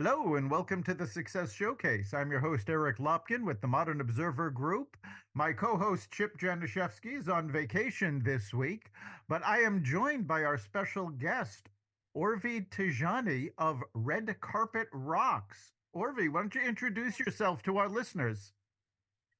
Hello and welcome to the Success Showcase. I'm your host, Eric Lopkin with the Modern Observer Group. My co host, Chip Januszewski, is on vacation this week, but I am joined by our special guest, Urvi Tejani of Red Carpet Rocks. Urvi, why don't you introduce yourself to our listeners?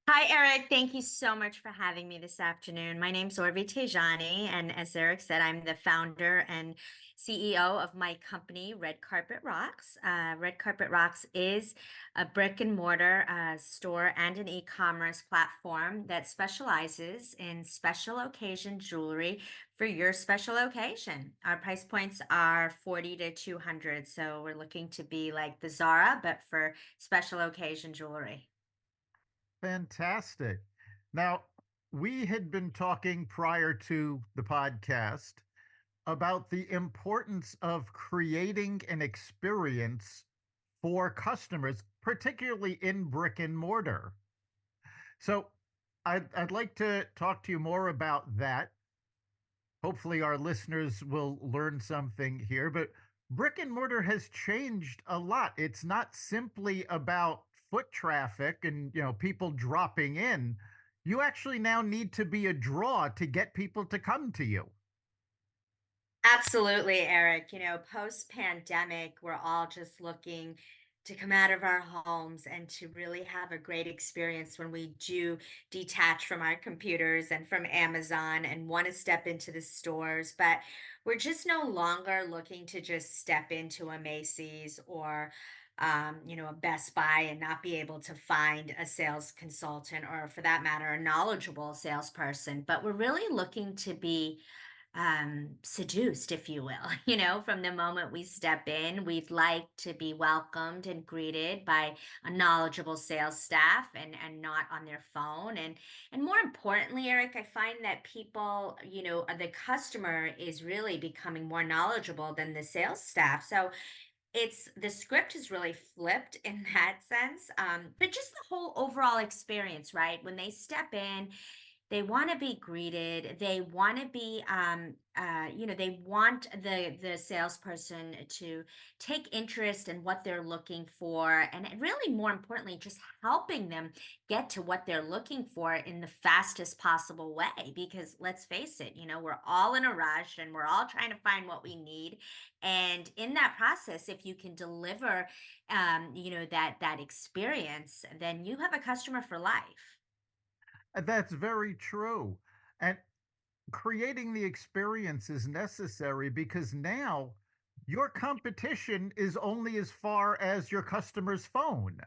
Hi, Eric. Thank you so much for having me this afternoon. My name's Urvi Tejani, and as Eric said, I'm the founder and CEO of my company, Red Carpet Rocks. Red Carpet Rocks is a brick and mortar store and an e-commerce platform that specializes in special occasion jewelry for your special occasion. Our price points are 40 to 200, so we're looking to be like the Zara, but for special occasion jewelry. Fantastic. Now, we had been talking prior to the podcast about the importance of creating an experience for customers, particularly in brick and mortar. So I'd like to talk to you more about that. Hopefully, our listeners will learn something here. But brick and mortar has changed a lot. It's not simply about foot traffic and people dropping in. You actually now need to be a draw to get people to come to you. Absolutely, Eric. Post pandemic, we're all just looking to come out of our homes and to really have a great experience when we do detach from our computers and from Amazon and want to step into the stores. But we're just no longer looking to just step into a Macy's or a Best Buy and not be able to find a sales consultant or, for that matter, a knowledgeable salesperson. But we're really looking to be seduced, if you will. From the moment we step in, we'd like to be welcomed and greeted by a knowledgeable sales staff and not on their phone. And more importantly, Eric, I find that people, the customer is really becoming more knowledgeable than the sales staff. So it's the script is really flipped in that sense. But just the whole overall experience, right? When they step in, they want to be greeted. They want to be, they want the salesperson to take interest in what they're looking for, and really, more importantly, just helping them get to what they're looking for in the fastest possible way. Because let's face it, we're all in a rush, and we're all trying to find what we need. And in that process, if you can deliver, that experience, then you have a customer for life. That's very true. And creating the experience is necessary because now your competition is only as far as your customer's phone.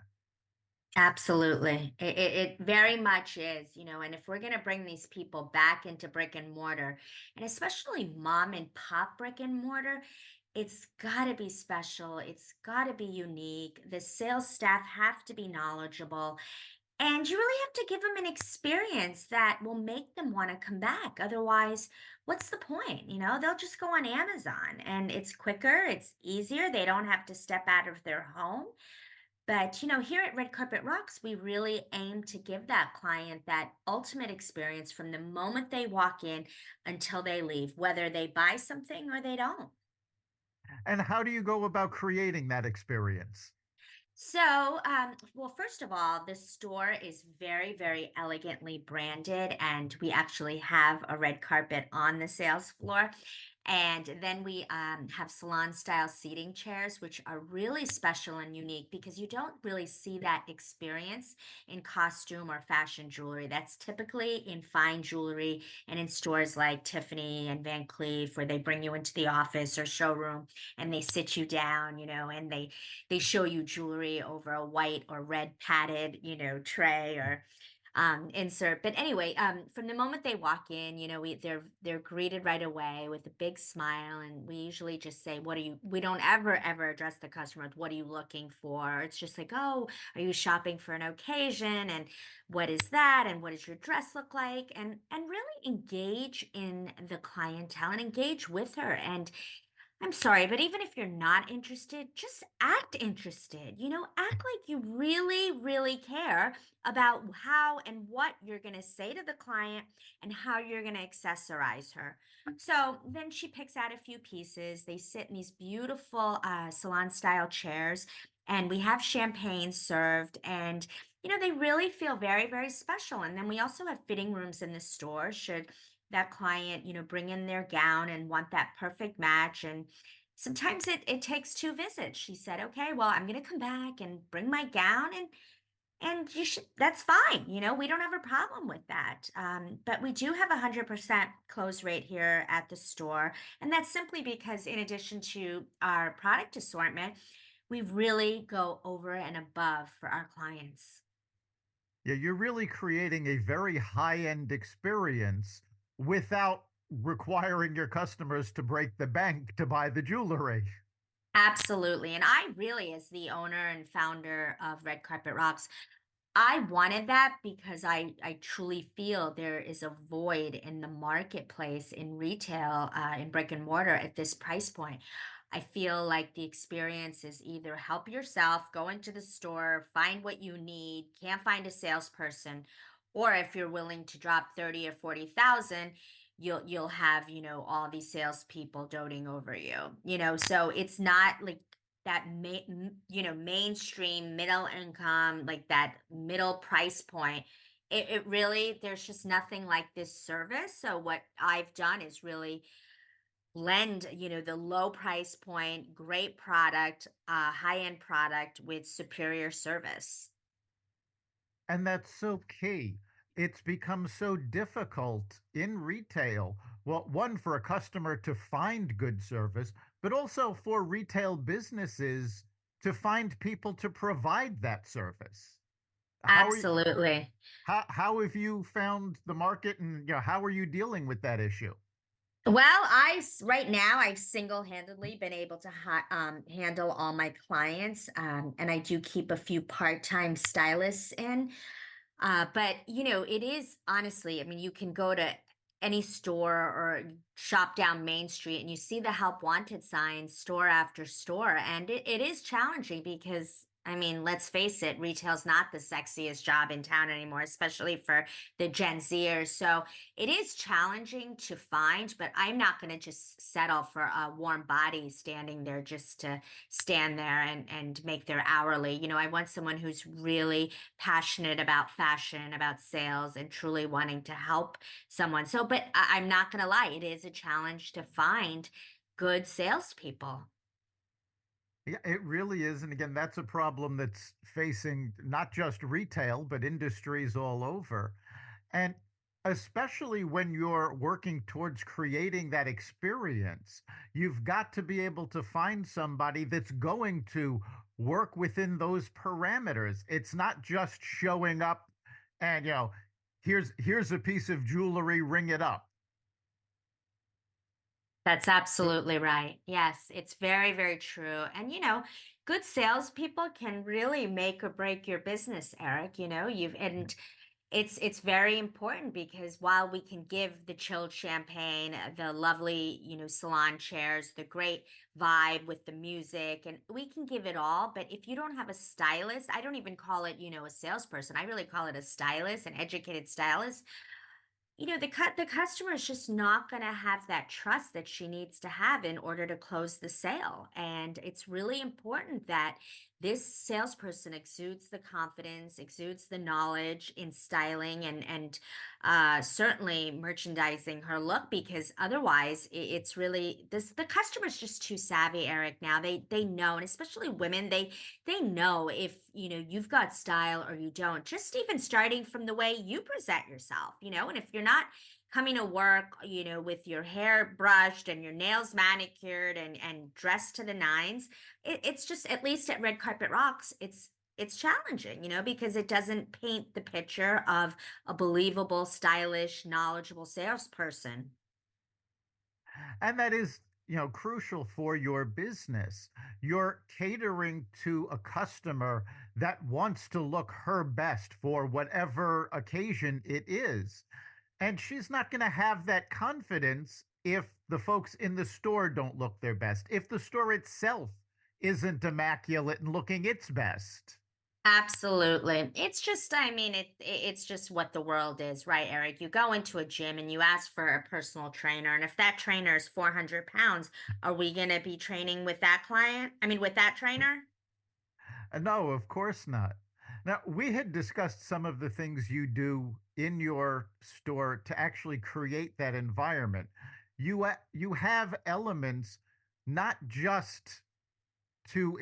Absolutely. It very much is, and if we're going to bring these people back into brick and mortar, and especially mom and pop brick and mortar, it's got to be special. It's got to be unique. The sales staff have to be knowledgeable, and you really have to give them an experience that will make them want to come back. Otherwise, what's the point? They'll just go on Amazon and it's quicker, it's easier. They don't have to step out of their home. But, here at Red Carpet Rocks, we really aim to give that client that ultimate experience from the moment they walk in until they leave, whether they buy something or they don't. And how do you go about creating that experience? So, well, first of all, the store is very, very elegantly branded, and we actually have a red carpet on the sales floor. And then we have salon style seating chairs, which are really special and unique because you don't really see that experience in costume or fashion jewelry. That's typically in fine jewelry and in stores like Tiffany and Van Cleef, where they bring you into the office or showroom and they sit you down, and they show you jewelry over a white or red padded, tray or insert. But anyway, from the moment they walk in, they're greeted right away with a big smile, and we usually just say, "What are you?" We don't ever address the customer with, "What are you looking for?" It's just like, "Oh, are you shopping for an occasion?" And what is that? And what does your dress look like? And really engage in the clientele and engage with her. And I'm sorry, but even if you're not interested, just act interested. Act like you really, really care about how and what you're going to say to the client and how you're going to accessorize her. So then she picks out a few pieces. They sit in these beautiful salon style chairs. and we have champagne served, and they really feel very, very special. And then we also have fitting rooms in the store should that client, bring in their gown and want that perfect match. And sometimes it takes two visits. She said, okay, well, I'm going to come back and bring my gown, and you should, that's fine. We don't have a problem with that. But we do have 100% close rate here at the store. And that's simply because, in addition to our product assortment, we really go over and above for our clients. Yeah, you're really creating a very high-end experience without requiring your customers to break the bank to buy the jewelry. Absolutely. And I really, as the owner and founder of Red Carpet Rocks, I wanted that because I truly feel there is a void in the marketplace in retail, in brick and mortar at this price point. I feel like the experience is either help yourself, go into the store, find what you need, can't find a salesperson, or if you're willing to drop 30 or 40,000, you'll have, all these salespeople doting over you. So it's not like that mainstream middle income, like that middle price point. It really, there's just nothing like this service. So what I've done is really blend, the low price point, great product, high end product with superior service. And that's so key. It's become so difficult in retail. Well, one, for a customer to find good service, but also for retail businesses to find people to provide that service. How are you, Absolutely. how have you found the market, and how are you dealing with that issue? Well, right now I've single-handedly been able to handle all my clients, and I do keep a few part-time stylists in. But it is honestly, I mean, you can go to any store or shop down Main Street and you see the help wanted signs store after store. And it is challenging because, I mean, let's face it, retail's not the sexiest job in town anymore, especially for the Gen Zers. So it is challenging to find, but I'm not going to just settle for a warm body standing there just to stand there and make their hourly. I want someone who's really passionate about fashion, about sales, and truly wanting to help someone. So, but I'm not going to lie, it is a challenge to find good salespeople. Yeah, it really is. And again, that's a problem that's facing not just retail, but industries all over. And especially when you're working towards creating that experience, you've got to be able to find somebody that's going to work within those parameters. It's not just showing up and, here's a piece of jewelry, ring it up. That's absolutely right. Yes, it's very, very true. And good salespeople can really make or break your business, Eric. And it's very important because while we can give the chilled champagne, the lovely, salon chairs, the great vibe with the music, and we can give it all, but if you don't have a stylist, I don't even call it, a salesperson. I really call it a stylist, an educated stylist. The customer is just not going to have that trust that she needs to have in order to close the sale. And it's really important that this salesperson exudes the confidence, exudes the knowledge in styling and certainly merchandising her look, because otherwise it's really the customer's just too savvy, Eric. Now they know, and especially women, they know if you've got style or you don't, just even starting from the way you present yourself. And if you're not coming to work with your hair brushed and your nails manicured and dressed to the nines, it's just, at least at Red Carpet Rocks, it's challenging, because it doesn't paint the picture of a believable, stylish, knowledgeable salesperson. And that is, crucial for your business. You're catering to a customer that wants to look her best for whatever occasion it is. And she's not going to have that confidence if the folks in the store don't look their best, if the store itself isn't immaculate and looking its best. Absolutely. It's just, I mean, it's just what the world is, right, Eric? You go into a gym and you ask for a personal trainer, and if that trainer is 400 pounds, are we going to be training with that client? I mean, with that trainer? No, of course not. Now, we had discussed some of the things you do in your store to actually create that environment. You have elements not just to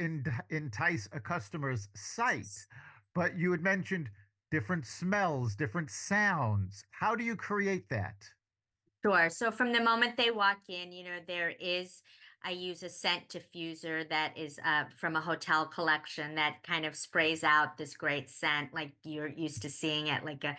entice a customer's sight, but you had mentioned different smells, different sounds. How do you create that? Sure. So from the moment they walk in, I use a scent diffuser that is from a hotel collection that kind of sprays out this great scent, like you're used to seeing at like a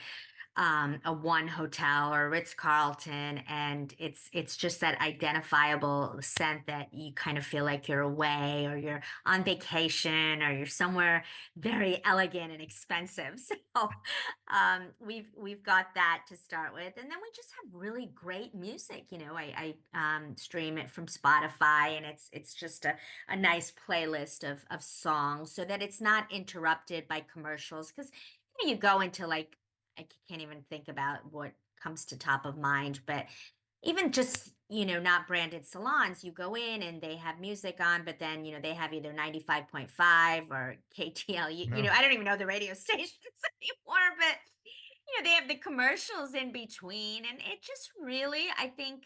one hotel or Ritz-Carlton, and it's just that identifiable scent that you kind of feel like you're away or you're on vacation or you're somewhere very elegant and expensive. So we've got that to start with, and then we just have really great music. I stream it from Spotify, and it's just a nice playlist of songs so that it's not interrupted by commercials because you go into like I can't even think about what comes to top of mind, but even just, not branded salons, you go in and they have music on, but then, they have either 95.5 or KTL. No. I don't even know the radio stations anymore, but, they have the commercials in between. And it just really, I think,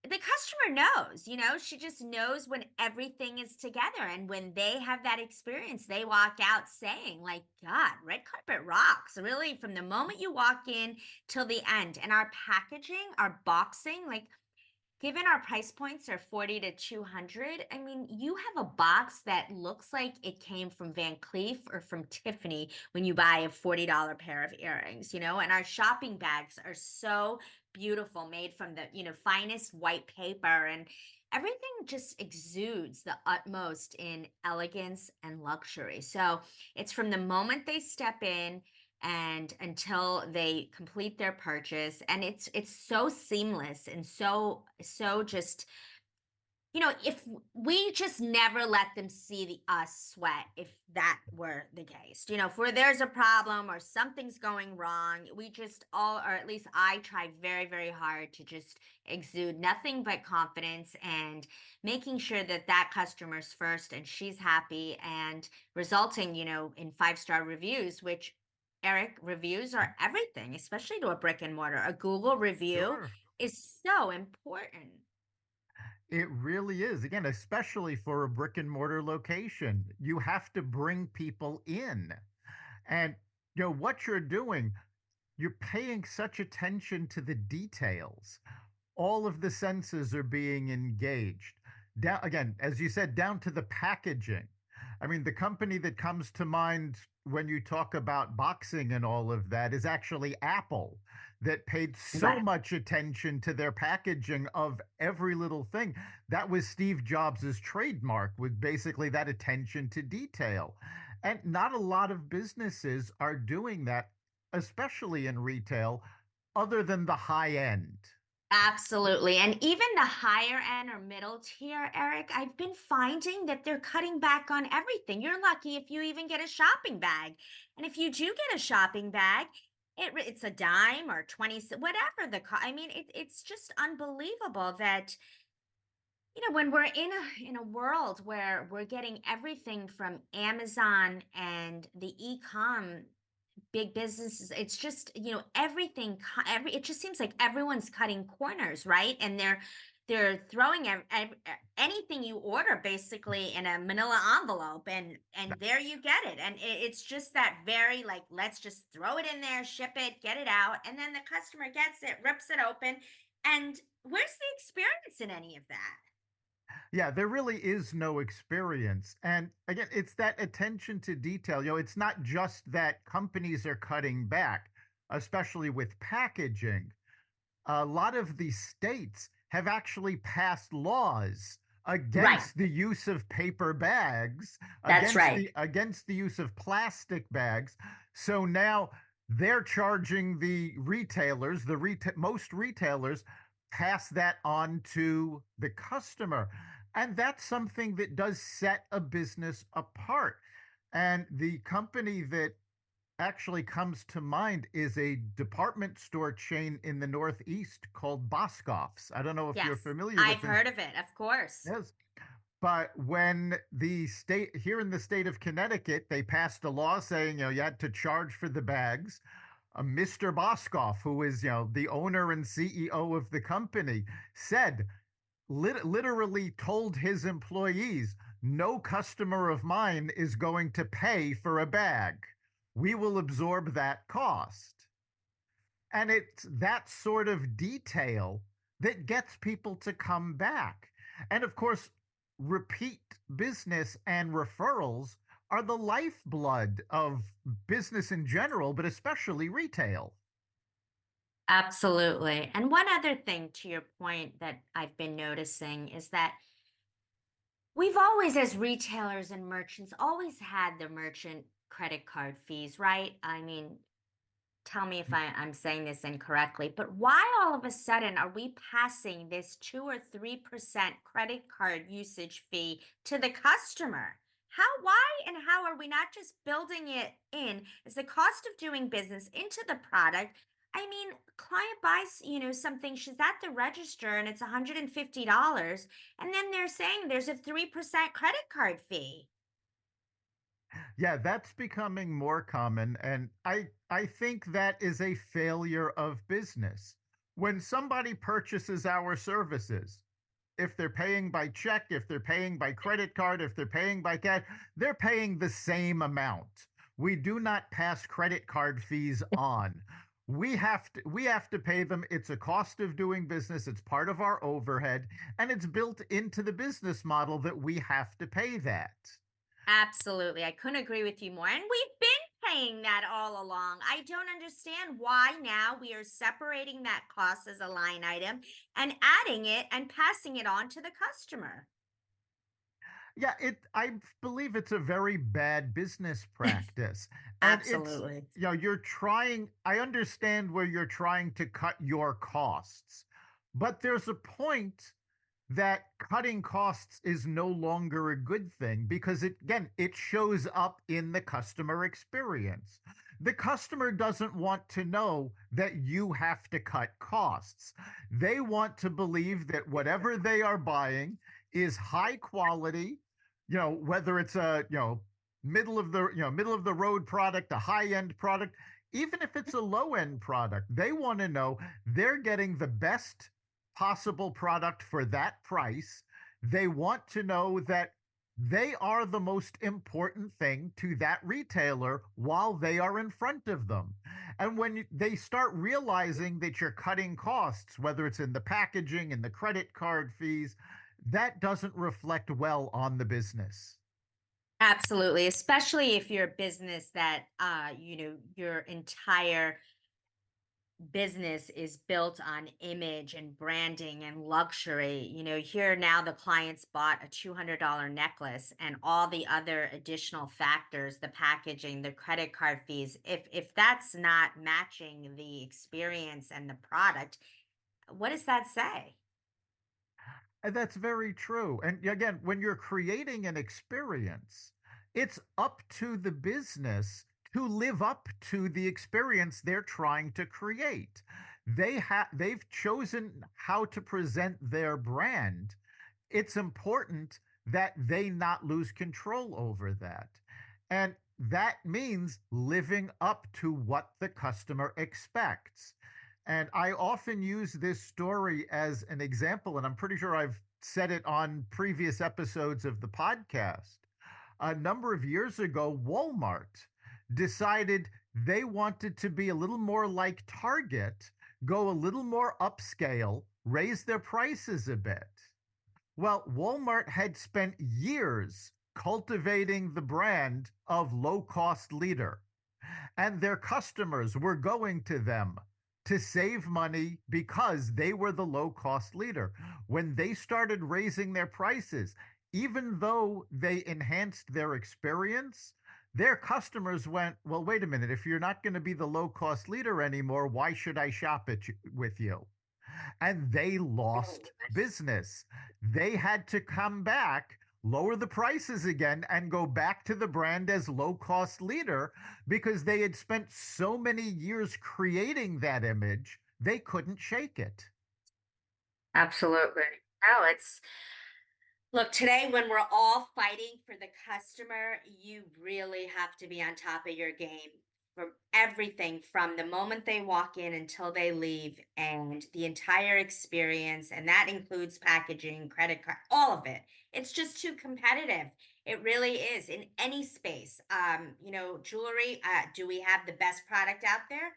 the customer knows, she just knows when everything is together. And when they have that experience, they walk out saying, like, God, red carpet rocks, really, from the moment you walk in till the end. And our packaging, our boxing, like, given our price points are 40 to 200, I mean, you have a box that looks like it came from Van Cleef or from Tiffany when you buy a $40 pair of earrings, and our shopping bags are so beautiful, made from the, finest white paper, and everything just exudes the utmost in elegance and luxury. So it's from the moment they step in and until they complete their purchase, and it's so seamless and so just, if we just never let them see the us sweat, if that were the case, if where there's a problem or something's going wrong, we just all, or at least I try very, very hard to just exude nothing but confidence and making sure that that customer's first and she's happy, and resulting, in 5-star reviews, which, Eric, reviews are everything, especially to a brick and mortar. A Google review Sure. is so important. It really is. Again, especially for a brick and mortar location, you have to bring people in. And what you're doing, you're paying such attention to the details. All of the senses are being engaged. Down again, as you said, down to the packaging. I mean, the company that comes to mind when you talk about boxing and all of that is actually Apple, that paid so Right. much attention to their packaging of every little thing. That was Steve Jobs's trademark, with basically that attention to detail. And not a lot of businesses are doing that, especially in retail, other than the high end. Absolutely. And even the higher end or middle tier, Eric, I've been finding that they're cutting back on everything. You're lucky if you even get a shopping bag. And if you do get a shopping bag, it's a dime or 20, whatever I mean, it's just unbelievable that, when we're in a world where we're getting everything from Amazon and the e-com big businesses, it's just, everything, it just seems like everyone's cutting corners, right? And they're throwing anything you order basically in a manila envelope, and there you get it. And it's just that very, like, let's just throw it in there, ship it, get it out, and then the customer gets it, rips it open, and where's the experience in any of that? Yeah, there really is no experience. And again, it's that attention to detail. It's not just that companies are cutting back, especially with packaging. A lot of the states have actually passed laws Right. against the use of paper bags, That's right. against the use of plastic bags. So now they're charging the retailers, most retailers pass that on to the customer. And that's something that does set a business apart. And the company that actually comes to mind is a department store chain in the Northeast called Boscov's. I don't know if you're Yes. familiar I've with them. heard of it, of course. Yes. But when the state here in the state of Connecticut, they passed a law saying, you had to charge for the bags. Mr. Boskoff, who is, the owner and CEO of the company, said, literally told his employees, no customer of mine is going to pay for a bag. We will absorb that cost. And it's that sort of detail that gets people to come back. And of course, repeat business and referrals are the lifeblood of business in general, but especially retail. Absolutely. And one other thing to your point that I've been noticing is that we've always, as retailers and merchants, always had the merchant credit card fees, right? I mean, tell me if I'm saying this incorrectly, but why all of a sudden are we passing this 2 or 3% credit card usage fee to the customer? Why, and how are we not just building it in as the cost of doing business into the product? I mean, client buys, something, she's at the register and it's $150, and then they're saying there's a 3% credit card fee. Yeah, that's becoming more common, and I think that is a failure of business. When somebody purchases our services, if they're paying by check, if they're paying by credit card, if they're paying by cash, they're paying the same amount. We do not pass credit card fees on. We have to pay them. It's a cost of doing business. It's part of our overhead, and it's built into the business model that we have to pay that. Absolutely. I couldn't agree with you more. And we've been paying that all along. I don't understand why now we are separating that cost as a line item and adding it and passing it on to the customer. Yeah, I believe it's a very bad business practice. And it's, Absolutely. you're trying, I understand where you're trying to cut your costs, but there's a point that cutting costs is no longer a good thing because it shows up in the customer experience. The customer doesn't want to know that you have to cut costs. They want to believe that whatever they are buying is high quality, whether it's a, middle of the road product, a high end product, even if it's a low end product, they want to know they're getting the best possible product for that price. They want to know that they are the most important thing to that retailer while they are in front of them. And when they start realizing that you're cutting costs, whether it's in the packaging and the credit card fees, that doesn't reflect well on the business. Absolutely. Especially if you're a business that, your entire business is built on image and branding and luxury. Here now the clients bought a $200 necklace and all the other additional factors, the packaging, the credit card fees. If that's not matching the experience and the product, what does that say? And that's very true. And again, when you're creating an experience, it's up to the business to live up to the experience they're trying to create. They've chosen how to present their brand. It's important that they not lose control over that. And that means living up to what the customer expects. And I often use this story as an example, and I'm pretty sure I've said it on previous episodes of the podcast. A number of years ago, Walmart decided they wanted to be a little more like Target, go a little more upscale, raise their prices a bit. Well, Walmart had spent years cultivating the brand of low cost leader, and their customers were going to them to save money because they were the low cost leader. When they started raising their prices, even though they enhanced their experience, their customers went, well, wait a minute, if you're not going to be the low cost leader anymore, why should I shop it with you? And they lost business. They had to come back, lower the prices again, and go back to the brand as low cost leader because they had spent so many years creating that image, they couldn't shake it. Absolutely. No, Look, today when we're all fighting for the customer, you really have to be on top of your game for everything from the moment they walk in until they leave and the entire experience. And that includes packaging, credit card, all of it. It's just too competitive. It really is in any space. Jewelry, do we have the best product out there?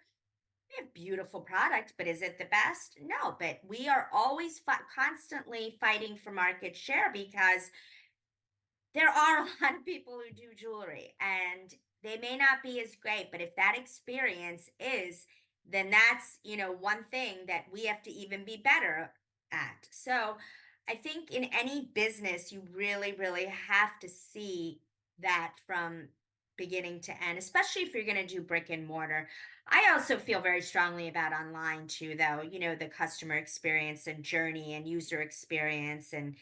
We have beautiful product, but is it the best? No, but we are always constantly fighting for market share because there are a lot of people who do jewelry and they may not be as great, but if that experience is, then that's, one thing that we have to even be better at. So I think in any business, you really, really have to see that from beginning to end, especially if you're going to do brick and mortar. I also feel very strongly about online too, though, the customer experience and journey and user experience and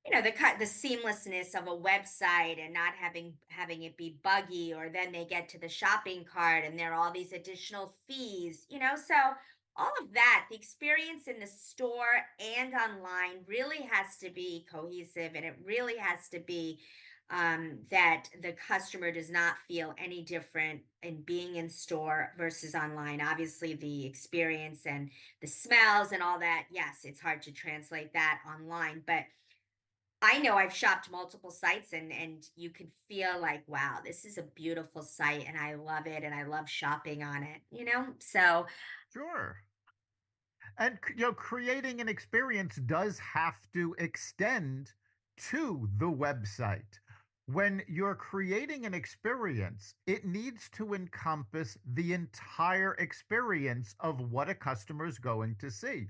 the seamlessness of a website and not having it be buggy, or then they get to the shopping cart and there are all these additional fees, so all of that, the experience in the store and online really has to be cohesive, and it really has to be that the customer does not feel any different in being in store versus online. Obviously the experience and the smells and all that, yes, it's hard to translate that online, but I know I've shopped multiple sites, and you can feel like, wow, this is a beautiful site and I love it and I love shopping on it. So Sure. And creating an experience does have to extend to the website. When you're creating an experience, it needs to encompass the entire experience of what a customer is going to see.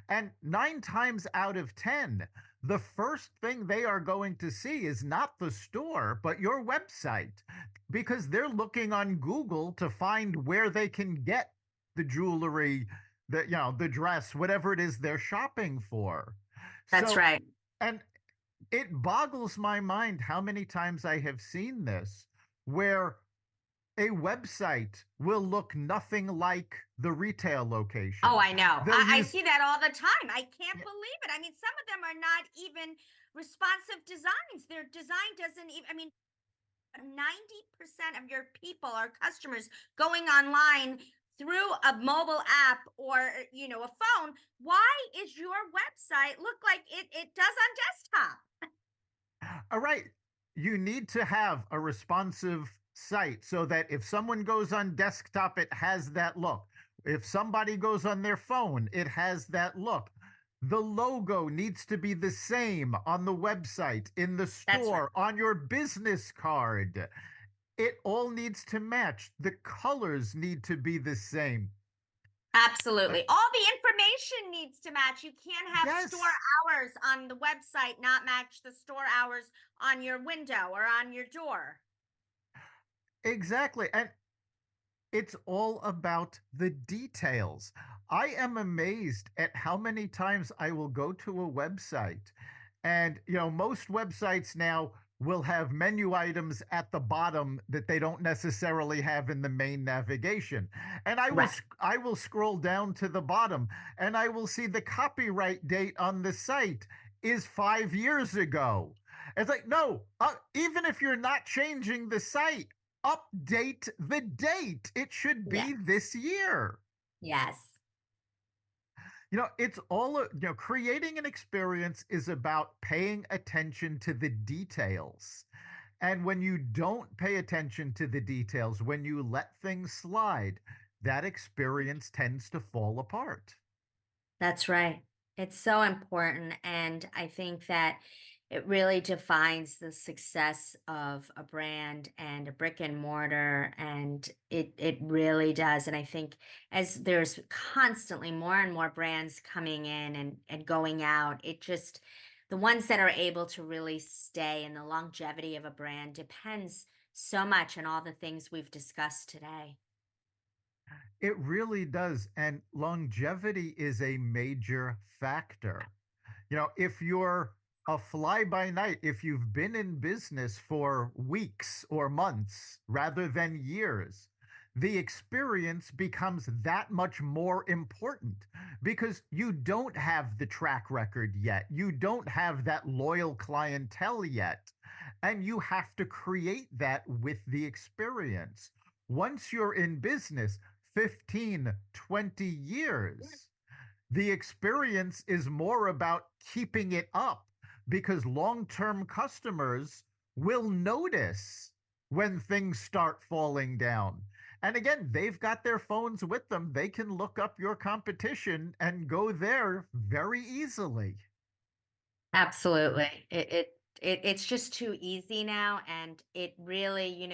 And 9 times out of 10, the first thing they are going to see is not the store, but your website, because they're looking on Google to find where they can get the jewelry, the dress, whatever it is they're shopping for. that's So, right. and it boggles my mind how many times I have seen this where a website will look nothing like the retail Oh, location. I know. They'll I use see that all the time. I can't believe it. I mean, some of them are not even responsive designs. Their design doesn't even, I mean, 90% of your people are customers going online through a mobile app or a phone. Why is your website look like it does on desktop? all right, you need to have a responsive site so that if someone goes on desktop, it has that look. If somebody goes on their phone, it has that look. The logo needs to be the same on the website, in the That's right. store, on your business card. It all needs to match. The colors need to be the same. Absolutely. All the information needs to match. You can't have store Yes, hours on the website not match the store hours on your window or on your door. exactly. And it's all about the details. I am amazed at how many times I will go to a website, and most websites now will have menu items at the bottom that they don't necessarily have in the main navigation. And Right. I will scroll down to the bottom and I will see the copyright date on the site is 5 years ago. It's like, no, even if you're not changing the site, update the date. It should Yeah. be this year. Yes. It's all, creating an experience is about paying attention to the details. And when you don't pay attention to the details, when you let things slide, that experience tends to fall apart. That's right. It's so important. And I think that it really defines the success of a brand and a brick and mortar. And it really does. And I think as there's constantly more and more brands coming in and going out, it just, the ones that are able to really stay, and the longevity of a brand depends so much on all the things we've discussed today. It really does. And longevity is a major factor. If you're a fly by night, if you've been in business for weeks or months rather than years, the experience becomes that much more important because you don't have the track record yet. You don't have that loyal clientele yet. And you have to create that with the experience. Once you're in business 15, 20 years, the experience is more about keeping it up because long term customers will notice when things start falling down. And again, they've got their phones with them. They can look up your competition and go there very easily. Absolutely. It's just too easy now, and it really,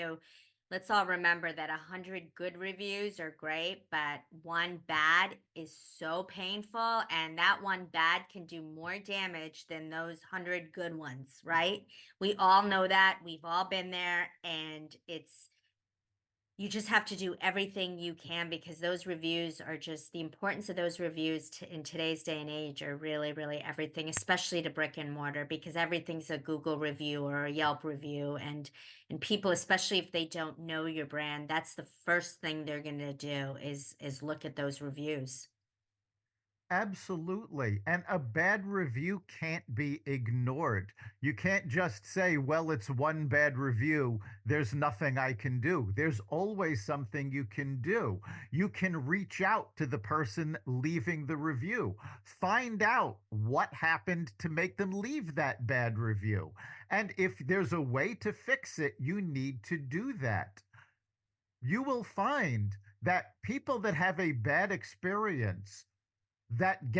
let's all remember that 100 good reviews are great, but one bad is so painful, and that one bad can do more damage than those 100 good ones, right? We all know that. We've all been there, and you just have to do everything you can because those reviews are just the importance of those reviews in today's day and age are really, really everything, especially to brick and mortar, because everything's a Google review or a Yelp review. And people, especially if they don't know your brand, that's the first thing they're gonna do is look at those reviews. Absolutely. And a bad review can't be ignored. You can't just say, well, it's one bad review. There's nothing I can do. There's always something you can do. You can reach out to the person leaving the review, find out what happened to make them leave that bad review. And if there's a way to fix it, you need to do that. You will find that people that have a bad experience that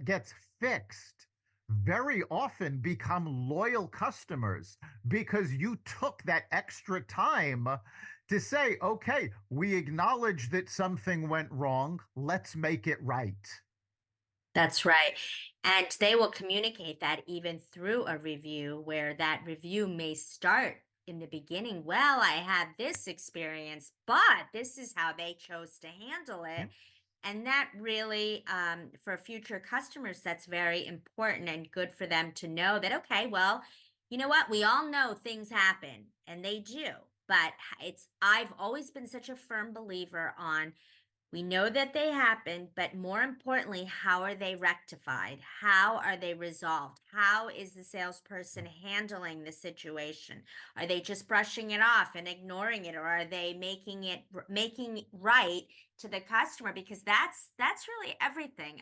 gets fixed very often become loyal customers because you took that extra time to say, okay, we acknowledge that something went wrong. Let's make it right. That's right. And they will communicate that even through a review, where that review may start in the beginning. Well, I had this experience, but this is how they chose to handle it. Yeah. And that really, for future customers, that's very important and good for them to know that, okay, well, you know what? We all know things happen and they do. But I've always been such a firm believer on we know that they happened, but more importantly, how are they rectified? How are they resolved? How is the salesperson handling the situation? Are they just brushing it off and ignoring it, or are they making it right to the customer? Because that's really everything.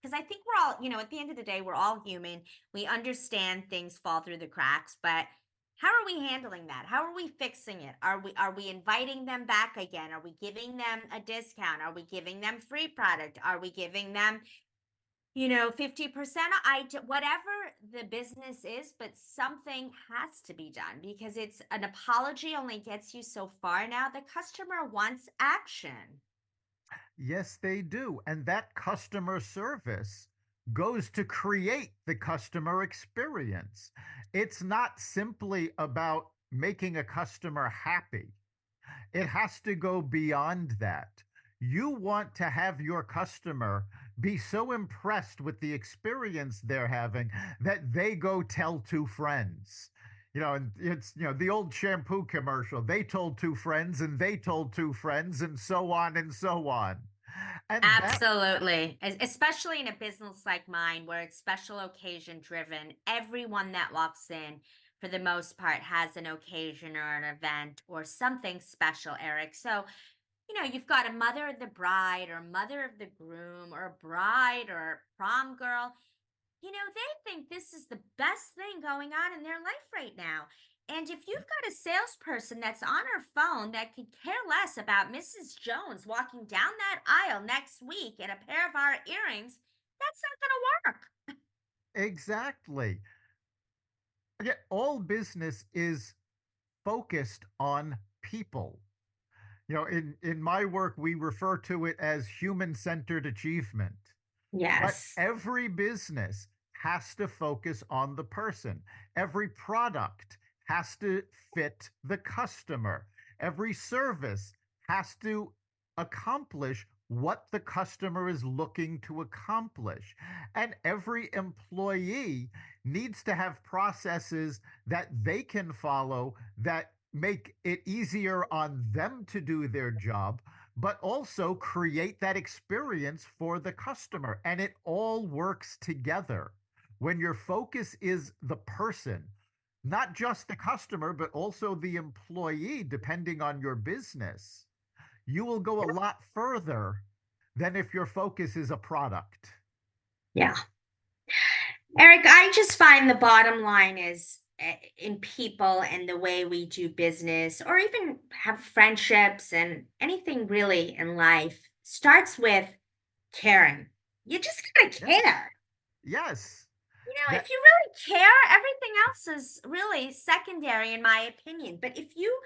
Because I think we're all, at the end of the day, we're all human. We understand things fall through the cracks, but how are we handling that? How are we fixing it? Are we inviting them back again? Are we giving them a discount? Are we giving them free product? Are we giving them, 50%? Whatever the business is, but something has to be done because it's an apology only gets you so far now. The customer wants action. Yes, they do. And that customer service goes to create the customer experience. It's not simply about making a customer happy. It has to go beyond that. You want to have your customer be so impressed with the experience they're having that they go tell two friends. And it's, the old shampoo commercial. They told two friends and they told two friends and so on and so on. And that, Absolutely. Especially in a business like mine where it's special occasion driven. Everyone that walks in, for the most part, has an occasion or an event or something special, Eric. So, you've got a mother of the bride or mother of the groom or a bride or a prom girl. They think this is the best thing going on in their life right now. And if you've got a salesperson that's on her phone that could care less about Mrs. Jones walking down that aisle next week in a pair of our earrings, that's not going to work. exactly. Yeah, all business is focused on people. In my work, we refer to it as human centered achievement. But Yes. every business has to focus on the person. Every product has to fit the customer. Every service has to accomplish what the customer is looking to accomplish. And every employee needs to have processes that they can follow that make it easier on them to do their job, but also create that experience for the customer. And it all works together. When your focus is the person, not just the customer, but also the employee, depending on your business, you will go a lot further than if your focus is a product. Yeah. Eric, I just find the bottom line is in people and the way we do business or even have friendships and anything really in life starts with caring. You just gotta Yes. care. Yes. If That you really care, everything else is really secondary in my opinion. But if you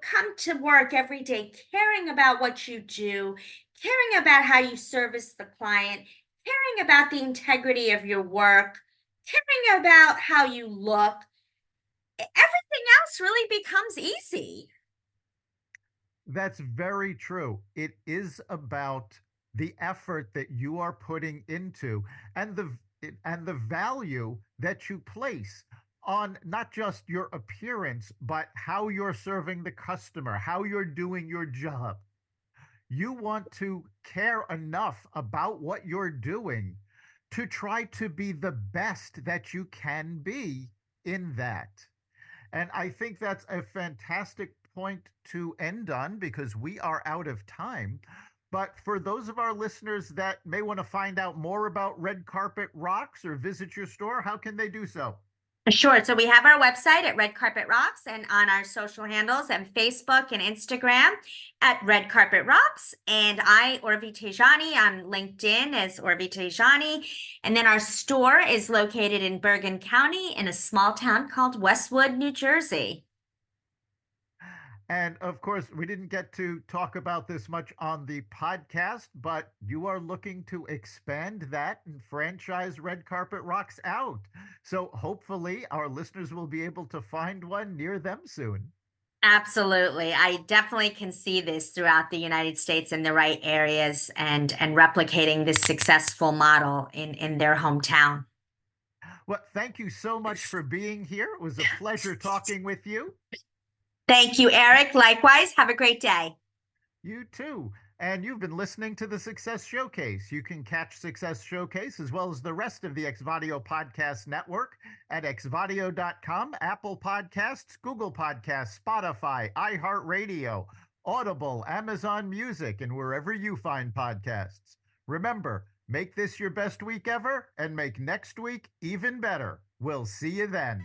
come to work every day caring about what you do, caring about how you service the client, caring about the integrity of your work, caring about how you look, everything else really becomes easy. That's very true. It is about the effort that you are putting into and the value that you place on not just your appearance, but how you're serving the customer, how you're doing your job. You want to care enough about what you're doing to try to be the best that you can be in that. And I think that's a fantastic point to end on because we are out of time. But for those of our listeners that may want to find out more about Red Carpet Rocks or visit your store, how can they do so? Sure. So we have our website at Red Carpet Rocks and on our social handles and Facebook and Instagram at Red Carpet Rocks. And Urvi Tejani, on LinkedIn as Urvi Tejani. And then our store is located in Bergen County in a small town called Westwood, New Jersey. And of course, we didn't get to talk about this much on the podcast, but you are looking to expand that and franchise Red Carpet Rocks out. So hopefully, our listeners will be able to find one near them soon. Absolutely. I definitely can see this throughout the United States in the right areas and replicating this successful model in their hometown. Well, thank you so much for being here. It was a pleasure talking with you. Thank you, Eric. Likewise, have a great day. You too. And you've been listening to the Success Showcase. You can catch Success Showcase as well as the rest of the Xvadio Podcast Network at xvadio.com, Apple Podcasts, Google Podcasts, Spotify, iHeartRadio, Audible, Amazon Music, and wherever you find podcasts. Remember, make this your best week ever and make next week even better. We'll see you then.